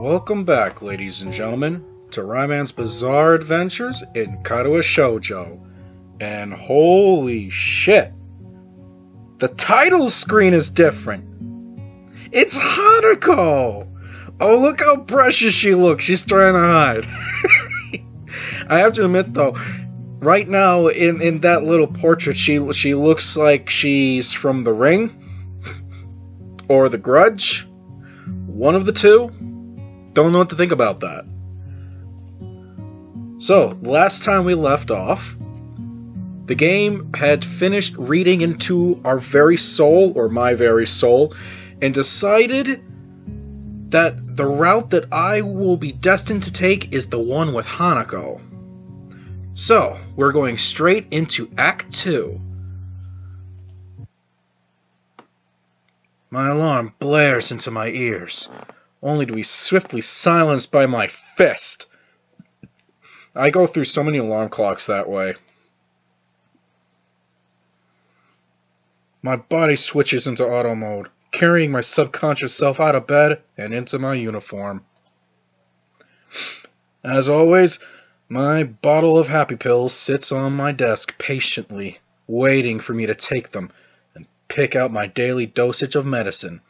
Welcome back, ladies and gentlemen, to Ryman's Bizarre Adventures in Katawa Shoujo. And holy shit, the title screen is different. It's Hanako! Oh, look how precious she looks. She's trying to hide. I have to admit, though, right now in that little portrait, she looks like she's from The Ring or The Grudge. One of the two. Don't know what to think about that. So, last time we left off, the game had finished reading into our very soul, or my very soul, and decided that the route that I will be destined to take is the one with Hanako. So, we're going straight into Act 2. My alarm blares into my ears, only to be swiftly silenced by my fist. I go through so many alarm clocks that way. My body switches into auto mode, carrying my subconscious self out of bed and into my uniform. As always, my bottle of happy pills sits on my desk patiently, waiting for me to take them and pick out my daily dosage of medicine.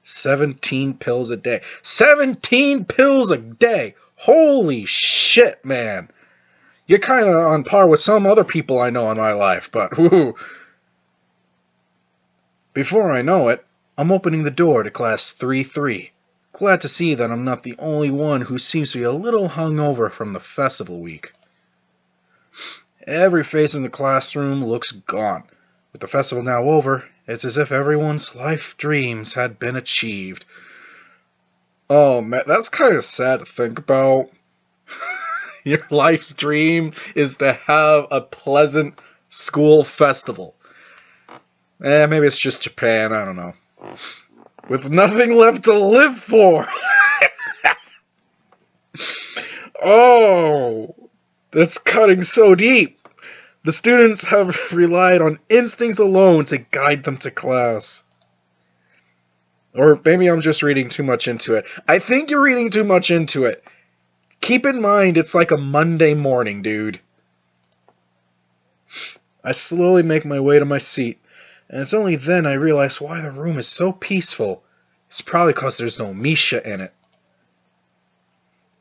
17 pills a day. 17 pills a day! Holy shit, man! You're kinda on par with some other people I know in my life, but whoo. Before I know it, I'm opening the door to Class 3-3. Glad to see that I'm not the only one who seems to be a little hungover from the festival week. Every face in the classroom looks gaunt. With the festival now over, it's as if everyone's life dreams had been achieved. Oh man, that's kind of sad to think about. Your life's dream is to have a pleasant school festival. Maybe it's just Japan, I don't know. With nothing left to live for! Oh, that's cutting so deep. The students have relied on instincts alone to guide them to class. Or maybe I'm just reading too much into it. I think you're reading too much into it. Keep in mind, it's like a Monday morning, dude. I slowly make my way to my seat, and it's only then I realize why the room is so peaceful. It's probably because there's no Misha in it.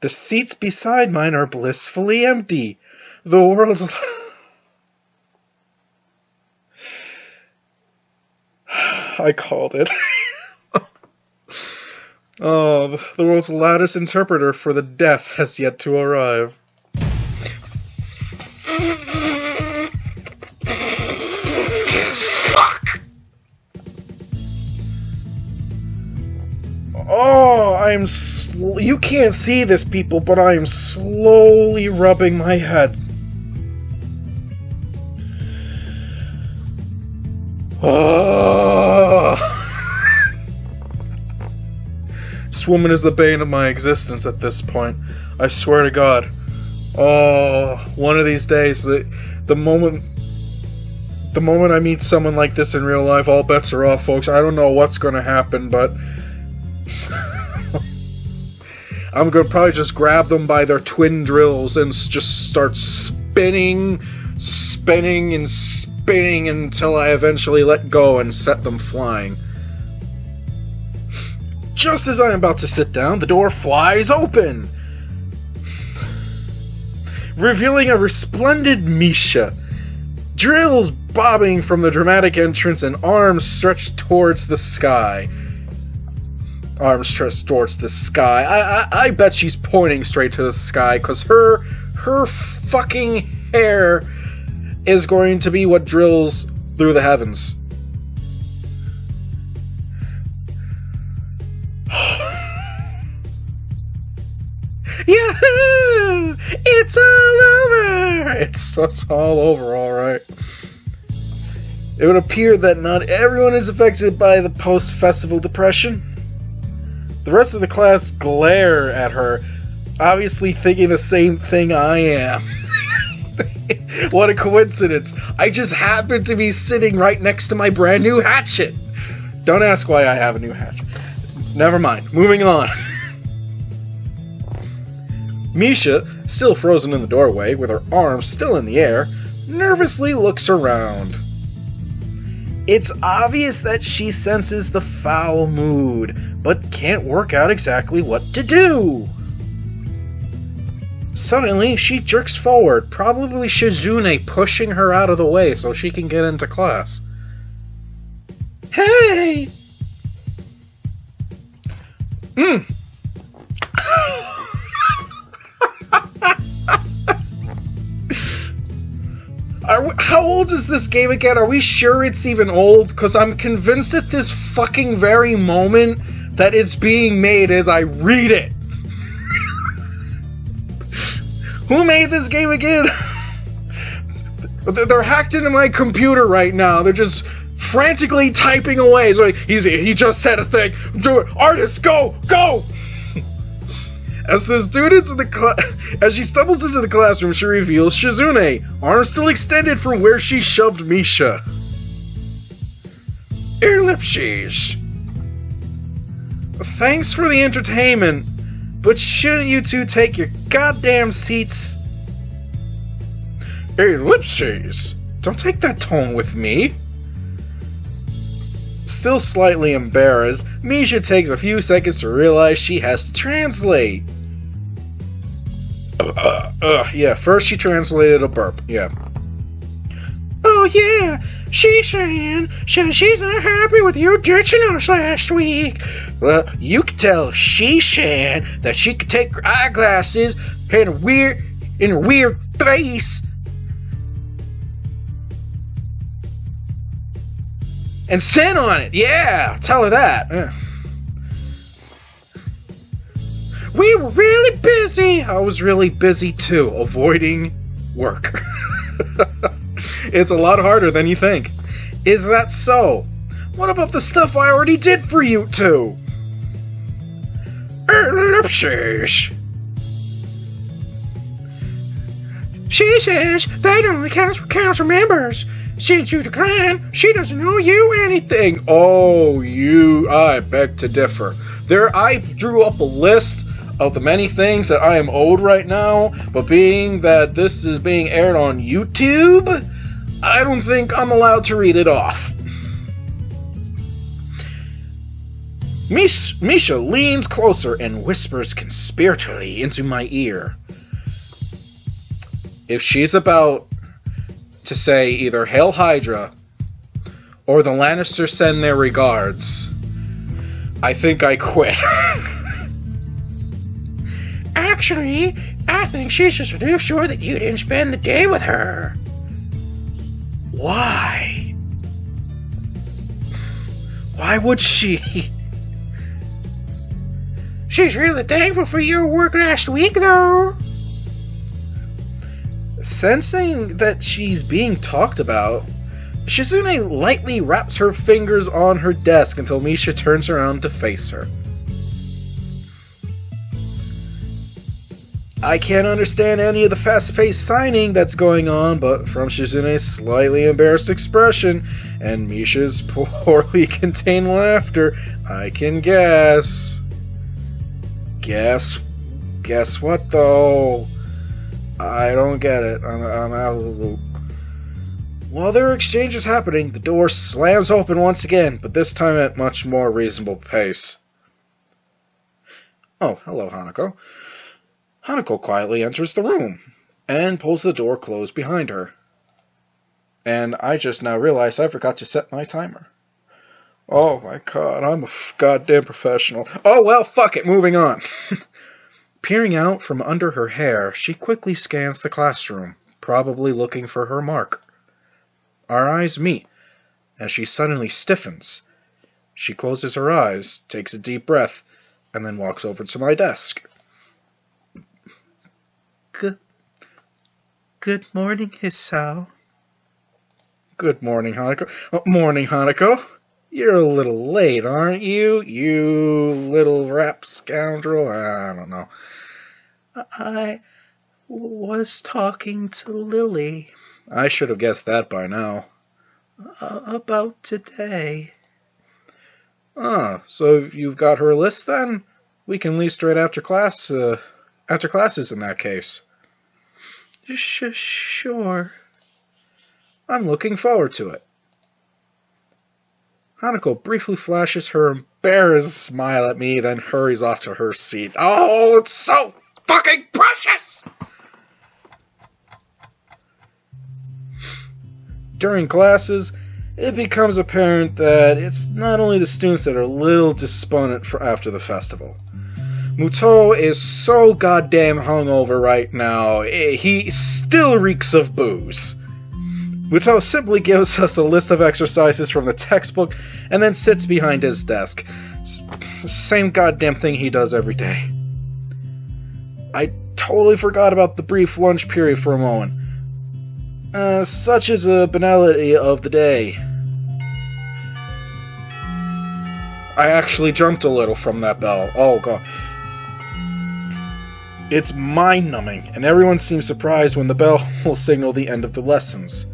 The seats beside mine are blissfully empty. The world's... I called it. Oh, the world's loudest interpreter for the deaf has yet to arrive. Fuck! Oh, you can't see this, people, but I am slowly rubbing my head. This woman is the bane of my existence at this point. I swear to God. Oh, one of these days, the moment I meet someone like this in real life, all bets are off, folks. I don't know what's going to happen, but I'm going to probably just grab them by their twin drills and just start spinning until I eventually let go and set them flying. Just as I am about to sit down, the door flies open, revealing a resplendent Misha. Drills bobbing from the dramatic entrance and arms stretched towards the sky. I bet she's pointing straight to the sky, because her fucking hair is going to be what drills through the heavens. Yahoo! It's all over! It's all over, alright. It would appear that not everyone is affected by the post-festival depression. The rest of the class glare at her, obviously thinking the same thing I am. What a coincidence. I just happen to be sitting right next to my brand new hatchet. Don't ask why I have a new hatchet. Never mind. Moving on. Misha, still frozen in the doorway, with her arms still in the air, nervously looks around. It's obvious that she senses the foul mood, but can't work out exactly what to do. Suddenly, she jerks forward, probably Shizune pushing her out of the way so she can get into class. Hey! How old is this game again? Are we sure it's even old? Because I'm convinced at this fucking very moment that it's being made as I read it. Who made this game again? They're hacked into my computer right now. They're just frantically typing away. So he just said a thing. Do it. Artist, go! As the students in the as she stumbles into the classroom, she reveals Shizune, arms still extended from where she shoved Misha. Ellipses. Thanks for the entertainment, but shouldn't you two take your goddamn seats? Ellipses. Don't take that tone with me. Still slightly embarrassed, Misha takes a few seconds to realize she has to translate. Yeah, first she translated a burp, yeah. Oh yeah, she's saying she's not happy with you ditching us last week. Well, you can tell she's saying that she could take her eyeglasses in her weird face and sit on it. Yeah, tell her that. Yeah. We were really busy. I was really busy too, avoiding work. It's a lot harder than you think. Is that so? What about the stuff I already did for you two? Ellipses. She says that only counts for council members. Since you declined, she doesn't owe you anything. Oh, I beg to differ. I drew up a list of the many things that I am owed right now, but being that this is being aired on YouTube, I don't think I'm allowed to read it off. Misha leans closer and whispers conspiratorially into my ear. If she's about to say either Hail Hydra or the Lannisters send their regards, I think I quit. Actually, I think she's just real sure that you didn't spend the day with her. Why? Why would she? She's really thankful for your work last week, though. Sensing that she's being talked about, Shizune lightly wraps her fingers on her desk until Misha turns around to face her. I can't understand any of the fast-paced signing that's going on, but from Shizune's slightly embarrassed expression and Misha's poorly contained laughter, I can guess. Guess what, though? I don't get it. I'm out of the loop. While their exchange is happening, the door slams open once again, but this time at much more reasonable pace. Oh, hello, Hanako. Hanako quietly enters the room and pulls the door closed behind her. And I just now realized I forgot to set my timer. Oh my god, I'm a goddamn professional. Oh well, fuck it, moving on. Peering out from under her hair, she quickly scans the classroom, probably looking for her mark. Our eyes meet, as she suddenly stiffens. She closes her eyes, takes a deep breath, and then walks over to my desk. Good morning, Hisao. Good morning, Hanako. Oh, morning, Hanako. You're a little late, aren't you? You little rap scoundrel. I don't know. I was talking to Lily. I should have guessed that by now. About today. Ah, so you've got her list then? We can leave straight after class, After classes, in that case. Sure. I'm looking forward to it. Hanako briefly flashes her embarrassed smile at me, then hurries off to her seat. Oh, it's so fucking precious! During classes, it becomes apparent that it's not only the students that are a little despondent after the festival. Muto is so goddamn hungover right now, he still reeks of booze. Muto simply gives us a list of exercises from the textbook and then sits behind his desk. Same goddamn thing he does every day. I totally forgot about the brief lunch period for a moment. Such is a banality of the day. I actually jumped a little from that bell. Oh god. It's mind-numbing, and everyone seems surprised when the bell will signal the end of the lessons.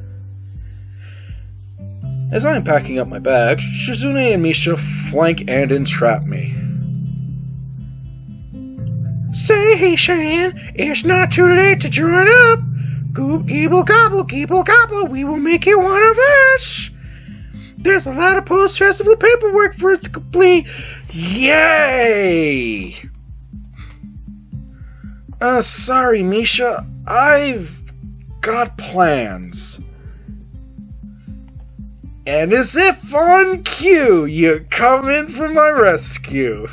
As I am packing up my bag, Shizune and Misha flank and entrap me. Say, Shan, it's not too late to join up. Geeble gobble, we will make you one of us. There's a lot of post-festival paperwork for us to complete. Yay! Sorry, Misha. I've got plans. And as if on cue, you come in for my rescue.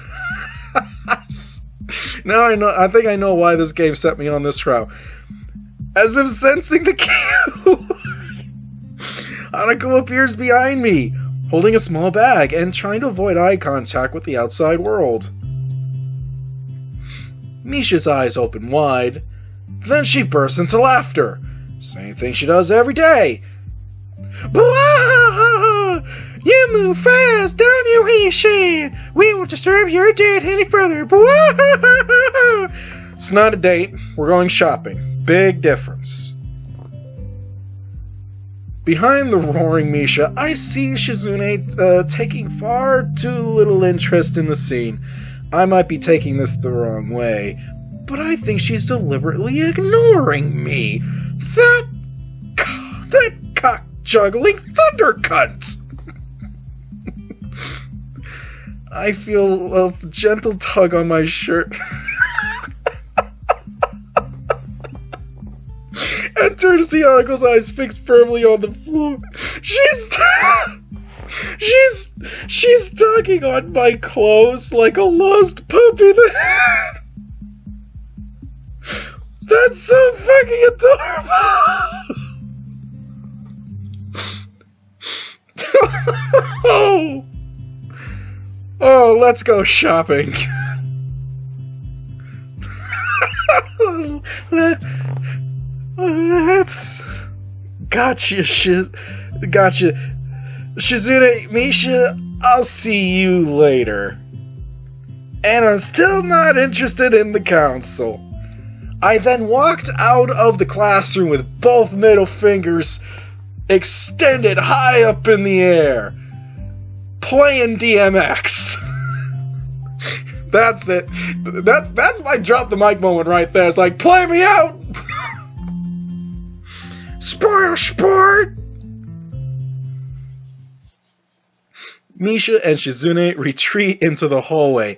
Now I think I know why this game set me on this route. As if sensing the cue, Hanako appears behind me, holding a small bag and trying to avoid eye contact with the outside world. Misha's eyes open wide. Then she bursts into laughter. Same thing she does every day. Blah! You move fast, don't you, He-Shan? We won't disturb your date any further. Blah! It's not a date. We're going shopping. Big difference. Behind the roaring Misha, I see Shizune taking far too little interest in the scene. I might be taking this the wrong way, but I think she's deliberately ignoring me. That cock-juggling thunder cunt! I feel a gentle tug on my shirt. And turn to see Hanako's eyes fixed firmly on the floor. She's tugging on my clothes like a lost puppet. That's so fucking adorable. Oh, let's go shopping. Let's... Gotcha. Shizune, Misha, I'll see you later. And I'm still not interested in the council. I then walked out of the classroom with both middle fingers extended high up in the air. Playing DMX. That's it. That's my drop the mic moment right there. It's like, play me out! Spoil sport! Misha and Shizune retreat into the hallway,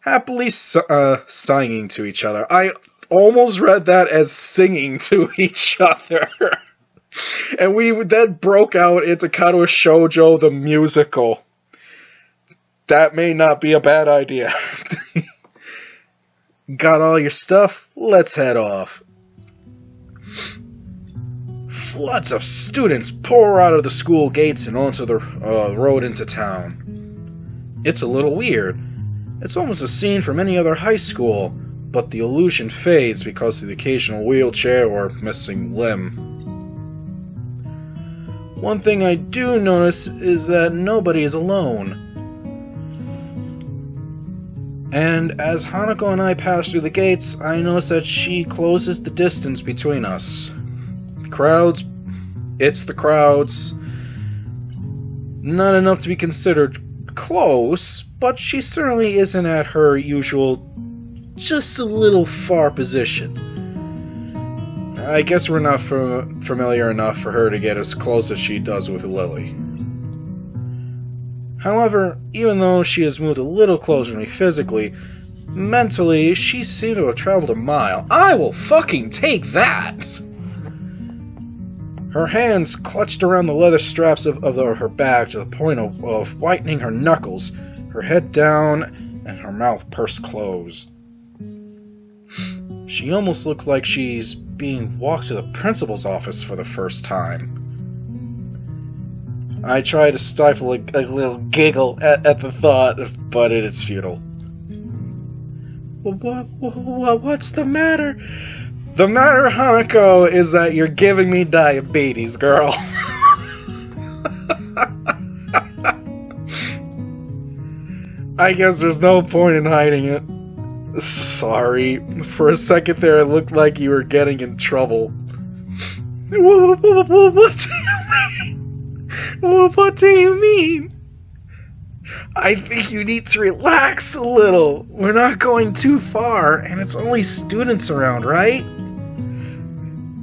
happily sighing to each other. I almost read that as singing to each other. And we then broke out into Katawa Shoujo the musical. That may not be a bad idea. Got all your stuff? Let's head off. Floods of students pour out of the school gates and onto the road into town. It's a little weird. It's almost a scene from any other high school, but the illusion fades because of the occasional wheelchair or missing limb. One thing I do notice is that nobody is alone. And as Hanako and I pass through the gates, I notice that she closes the distance between us. Crowds, it's the crowds. Not enough to be considered close, but she certainly isn't at her usual just a little far position. I guess we're not familiar enough for her to get as close as she does with Lily. However, even though she has moved a little closer to me physically, mentally, she seemed to have traveled a mile. I will fucking take that! Her hands clutched around the leather straps of her bag to the point of whitening her knuckles, her head down, and her mouth pursed closed. She almost looked like she's being walked to the principal's office for the first time. I try to stifle a little giggle at the thought, but it is futile. What's the matter? The matter, Hanako, is that you're giving me diabetes, girl. I guess there's no point in hiding it. Sorry. For a second there, it looked like you were getting in trouble. What do you mean? What do you mean? I think you need to relax a little. We're not going too far, and it's only students around, right?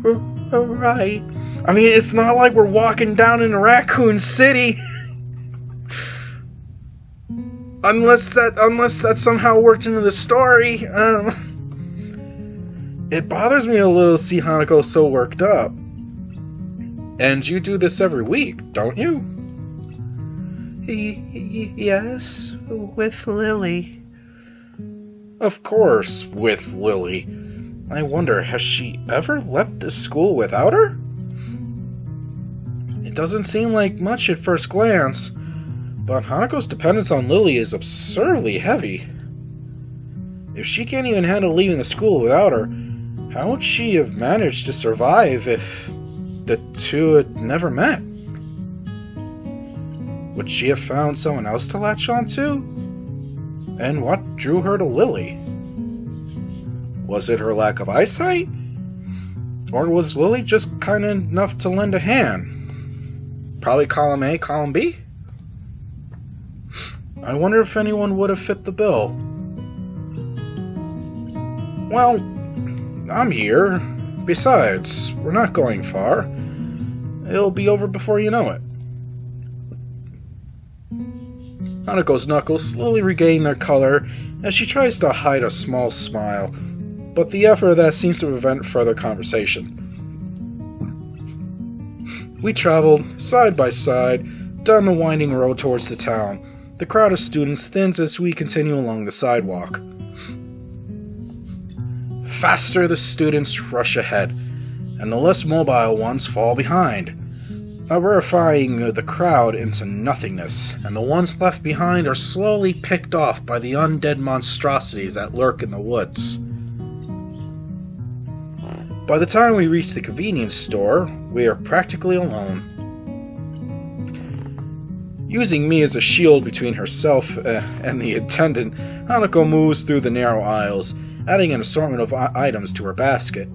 Right. I mean, it's not like we're walking down into Raccoon City. Unless that somehow worked into the story. It bothers me a little to see Hanako so worked up. And you do this every week, don't you? Yes, with Lily. Of course, with Lily. I wonder, has she ever left this school without her? It doesn't seem like much at first glance, but Hanako's dependence on Lily is absurdly heavy. If she can't even handle leaving the school without her, how would she have managed to survive if the two had never met? Would she have found someone else to latch on to? And what drew her to Lily? Was it her lack of eyesight? Or was Lily just kind enough to lend a hand? Probably column A, column B? I wonder if anyone would have fit the bill. Well, I'm here. Besides, we're not going far. It'll be over before you know it. Hanako's knuckles slowly regain their color as she tries to hide a small smile, but the effort of that seems to prevent further conversation. We traveled, side by side, down the winding road towards the town. The crowd of students thins as we continue along the sidewalk. Faster the students rush ahead, and the less mobile ones fall behind, verifying the crowd into nothingness, and the ones left behind are slowly picked off by the undead monstrosities that lurk in the woods. By the time we reach the convenience store, we are practically alone. Using me as a shield between herself and the attendant, Hanako moves through the narrow aisles, adding an assortment of items to her basket.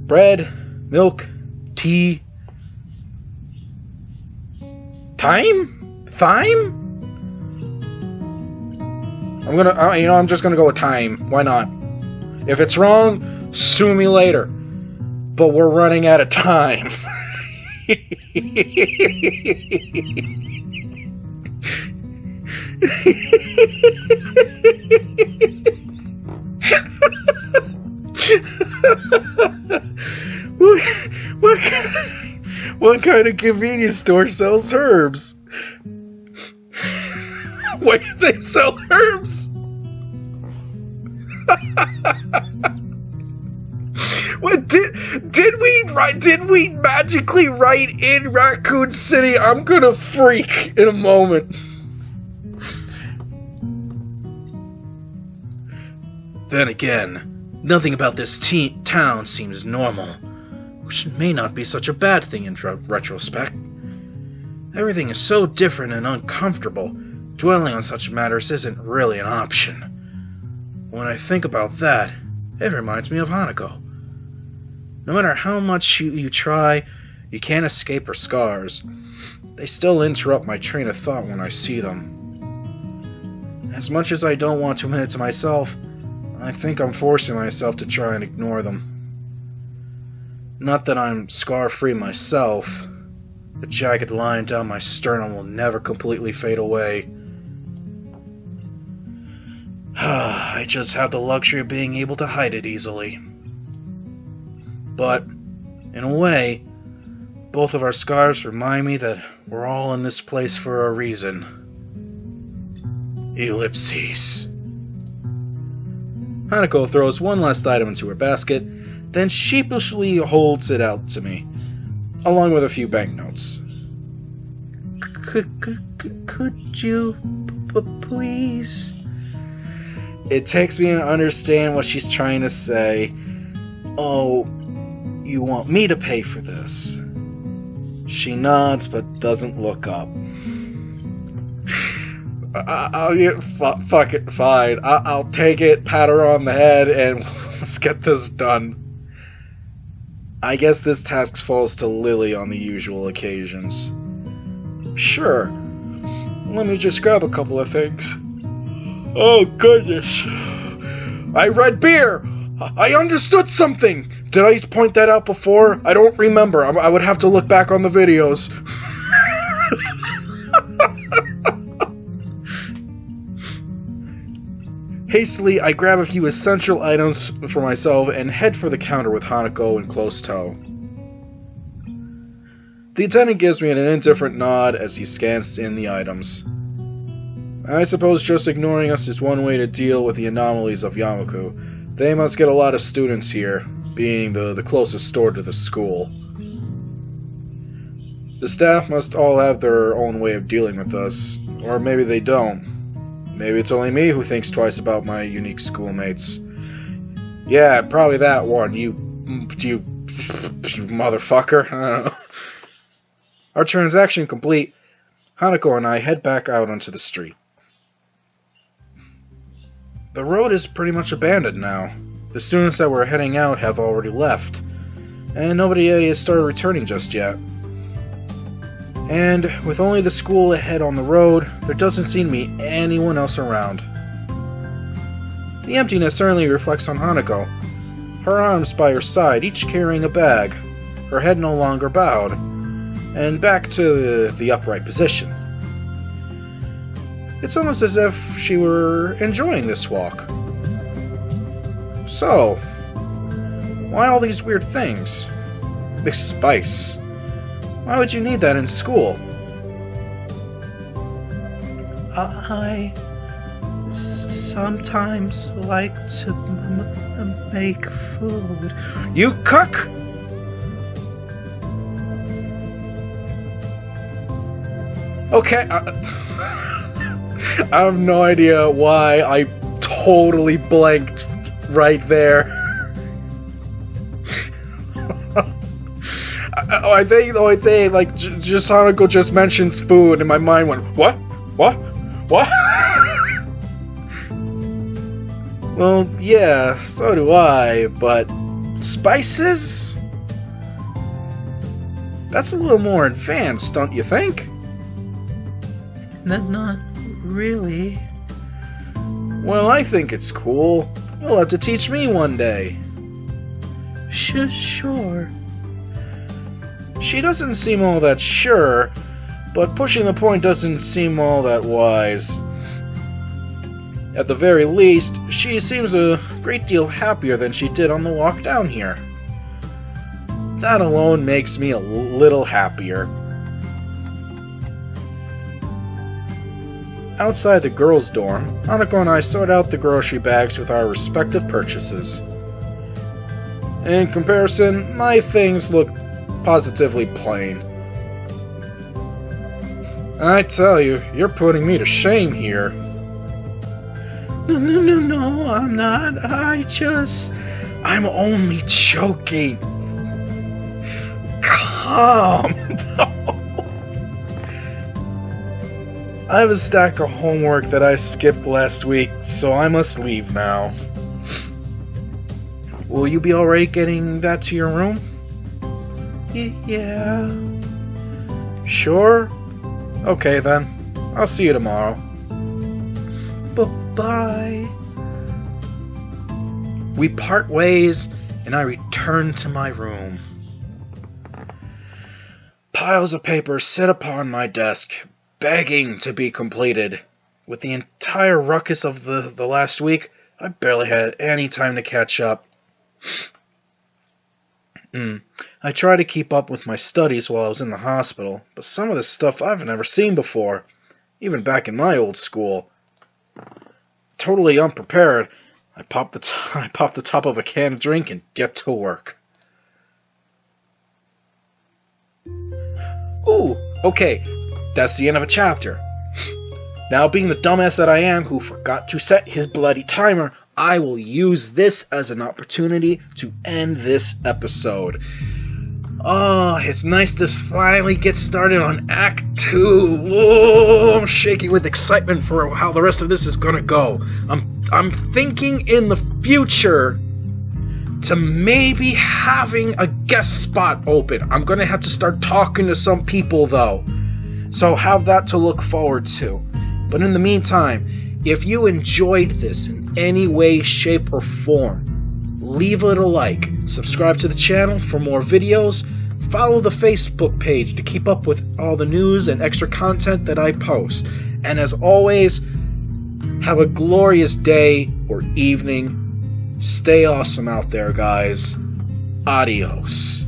Bread, milk, tea. Thyme? I'm just gonna go with thyme. Why not? If it's wrong, sue me later. But we're running out of time. What kind of convenience store sells herbs? Why do they sell herbs? What did we magically write in Raccoon City? I'm gonna freak in a moment. Then again, nothing about this town seems normal, which may not be such a bad thing in retrospect. Everything is so different and uncomfortable, dwelling on such matters isn't really an option. When I think about that, it reminds me of Hanako. No matter how much you try, you can't escape her scars. They still interrupt my train of thought when I see them. As much as I don't want to admit it to myself, I think I'm forcing myself to try and ignore them. Not that I'm scar-free myself. The jagged line down my sternum will never completely fade away. I just have the luxury of being able to hide it easily. But, in a way, both of our scars remind me that we're all in this place for a reason. Ellipses. Hanako throws one last item into her basket, then sheepishly holds it out to me, along with a few banknotes. Could you please? It takes me to understand what she's trying to say. Oh, you want me to pay for this? She nods but doesn't look up. Fuck it, fine. I'll take it, pat her on the head, and let's get this done. I guess this task falls to Lily on the usual occasions. Sure. Let me just grab a couple of things. Oh, goodness. I read beer! I understood something! Did I point that out before? I don't remember. I would have to look back on the videos. Hastily, I grab a few essential items for myself and head for the counter with Hanako in close tow. The attendant gives me an indifferent nod as he scans in the items. I suppose just ignoring us is one way to deal with the anomalies of Yamaku. They must get a lot of students here, being the closest store to the school. The staff must all have their own way of dealing with us, or maybe they don't. Maybe it's only me who thinks twice about my unique schoolmates. Yeah, probably that one, you motherfucker. I don't know. Our transaction complete, Hanako and I head back out onto the street. The road is pretty much abandoned now. The students that were heading out have already left, and nobody has started returning just yet. And with only the school ahead on the road, there doesn't seem to be anyone else around. The emptiness certainly reflects on Hanako. Her arms by her side, each carrying a bag, her head no longer bowed, and back to the upright position. It's almost as if she were enjoying this walk. So, why all these weird things? Big spice. Why would you need that in school? I sometimes like to make food. You cook? Okay, I have no idea why I totally blanked right there. I think the only thing, like, just Hanako just mentions food, and my mind went, what? What? Well, yeah, so do I, but spices? That's a little more advanced, don't you think? Not really. Well, I think it's cool. You'll have to teach me one day. Sure. She doesn't seem all that sure, but pushing the point doesn't seem all that wise. At the very least, she seems a great deal happier than she did on the walk down here. That alone makes me a little happier. Outside the girls' dorm, Hanako and I sort out the grocery bags with our respective purchases. In comparison, my things look positively plain. I tell you, you're putting me to shame here. No, I'm not. I'm only joking. Calm. I have a stack of homework that I skipped last week, so I must leave now. Will you be alright getting that to your room? Yeah. Sure? Okay then. I'll see you tomorrow. goodbye. We part ways, and I return to my room. Piles of papers sit upon my desk, begging to be completed. With the entire ruckus of the last week, I barely had any time to catch up. I try to keep up with my studies while I was in the hospital, but some of this stuff I've never seen before, even back in my old school. Totally unprepared, I pop the top of a can of drink and get to work. Ooh, okay, that's the end of a chapter. Now, being the dumbass that I am who forgot to set his bloody timer, I will use this as an opportunity to end this episode. Oh, it's nice to finally get started on Act 2. Whoa, I'm shaking with excitement for how the rest of this is gonna go. I'm thinking in the future to maybe having a guest spot open. I'm gonna have to start talking to some people though, so have that to look forward to. But in the meantime, if you enjoyed this in any way, shape, or form, leave it a like, subscribe to the channel for more videos, follow the Facebook page to keep up with all the news and extra content that I post. And as always, have a glorious day or evening. Stay awesome out there, guys. Adios.